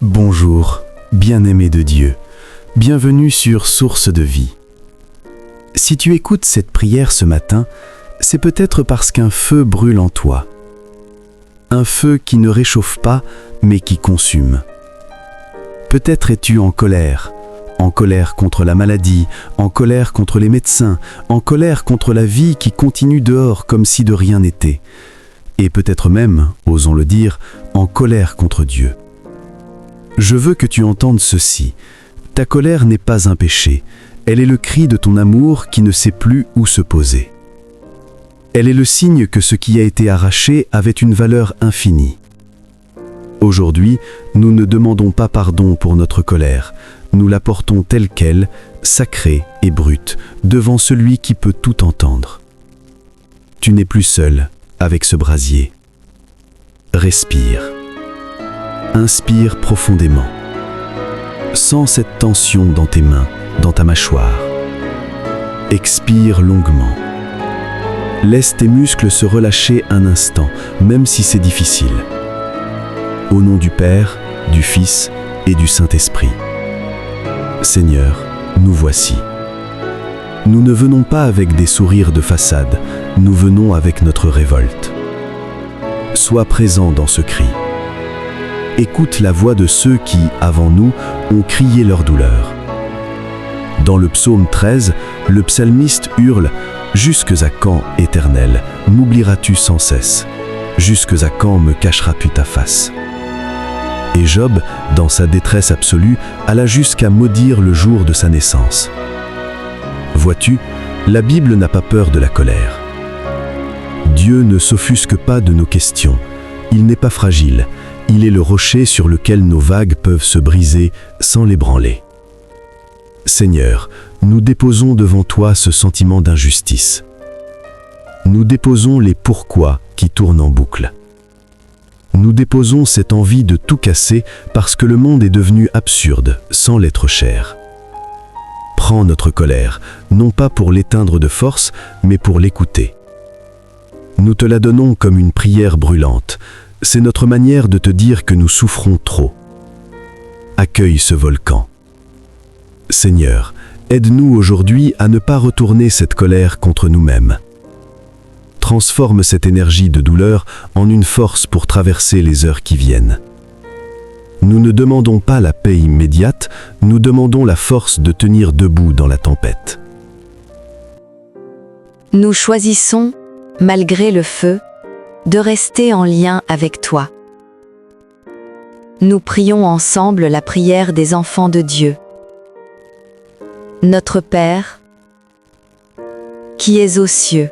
Bonjour, bien-aimé de Dieu, bienvenue sur Source de vie. Si tu écoutes cette prière ce matin, c'est peut-être parce qu'un feu brûle en toi. Un feu qui ne réchauffe pas, mais qui consume. Peut-être es-tu en colère contre la maladie, en colère contre les médecins, en colère contre la vie qui continue dehors comme si de rien n'était. Et peut-être même, osons le dire, en colère contre Dieu. Je veux que tu entendes ceci. Ta colère n'est pas un péché. Elle est le cri de ton amour qui ne sait plus où se poser. Elle est le signe que ce qui a été arraché avait une valeur infinie. Aujourd'hui, nous ne demandons pas pardon pour notre colère. Nous la portons telle qu'elle, sacrée et brute, devant celui qui peut tout entendre. Tu n'es plus seul avec ce brasier. Respire. Inspire profondément. Sens cette tension dans tes mains, dans ta mâchoire. Expire longuement. Laisse tes muscles se relâcher un instant, même si c'est difficile. Au nom du Père, du Fils et du Saint-Esprit. Seigneur, nous voici. Nous ne venons pas avec des sourires de façade, nous venons avec notre révolte. Sois présent dans ce cri. Écoute la voix de ceux qui, avant nous, ont crié leur douleur. Dans le psaume 13, le psalmiste hurle « Jusques à quand, Éternel, m'oublieras-tu sans cesse? Jusques à quand me cacheras-tu ta face ?» Et Job, dans sa détresse absolue, alla jusqu'à maudire le jour de sa naissance. Vois-tu, la Bible n'a pas peur de la colère. Dieu ne s'offusque pas de nos questions. Il n'est pas fragile. Il est le rocher sur lequel nos vagues peuvent se briser sans l'ébranler. Seigneur, nous déposons devant toi ce sentiment d'injustice. Nous déposons les pourquoi qui tournent en boucle. Nous déposons cette envie de tout casser parce que le monde est devenu absurde sans l'être cher. Prends notre colère, non pas pour l'éteindre de force, mais pour l'écouter. Nous te la donnons comme une prière brûlante. C'est notre manière de te dire que nous souffrons trop. Accueille ce volcan. Seigneur, aide-nous aujourd'hui à ne pas retourner cette colère contre nous-mêmes. Transforme cette énergie de douleur en une force pour traverser les heures qui viennent. Nous ne demandons pas la paix immédiate, nous demandons la force de tenir debout dans la tempête. Nous choisissons, malgré le feu, de rester en lien avec toi. Nous prions ensemble la prière des enfants de Dieu. Notre Père, qui es aux cieux,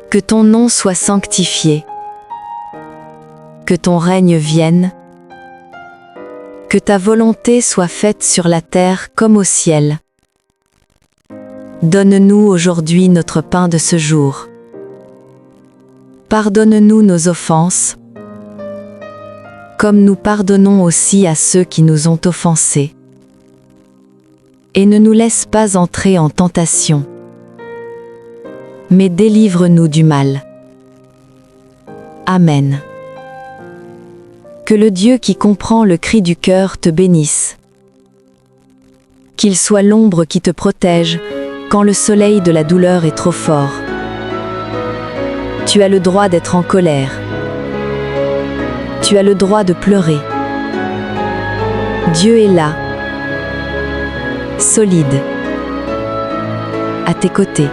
que ton nom soit sanctifié, que ton règne vienne, que ta volonté soit faite sur la terre comme au ciel. Donne-nous aujourd'hui notre pain de ce jour. Pardonne-nous nos offenses, comme nous pardonnons aussi à ceux qui nous ont offensés. Et ne nous laisse pas entrer en tentation, mais délivre-nous du mal. Amen. Que le Dieu qui comprend le cri du cœur te bénisse. Qu'il soit l'ombre qui te protège quand le soleil de la douleur est trop fort. Tu as le droit d'être en colère. Tu as le droit de pleurer. Dieu est là, solide, à tes côtés.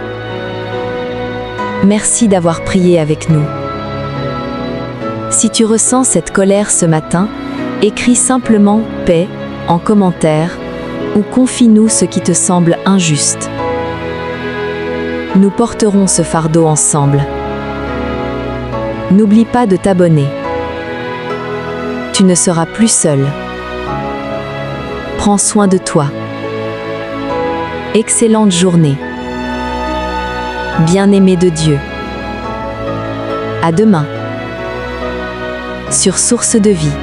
Merci d'avoir prié avec nous. Si tu ressens cette colère ce matin, écris simplement « paix » en commentaire ou confie-nous ce qui te semble injuste. Nous porterons ce fardeau ensemble. N'oublie pas de t'abonner. Tu ne seras plus seul. Prends soin de toi. Excellente journée. Bien-aimé de Dieu. À demain. Sur Source de vie.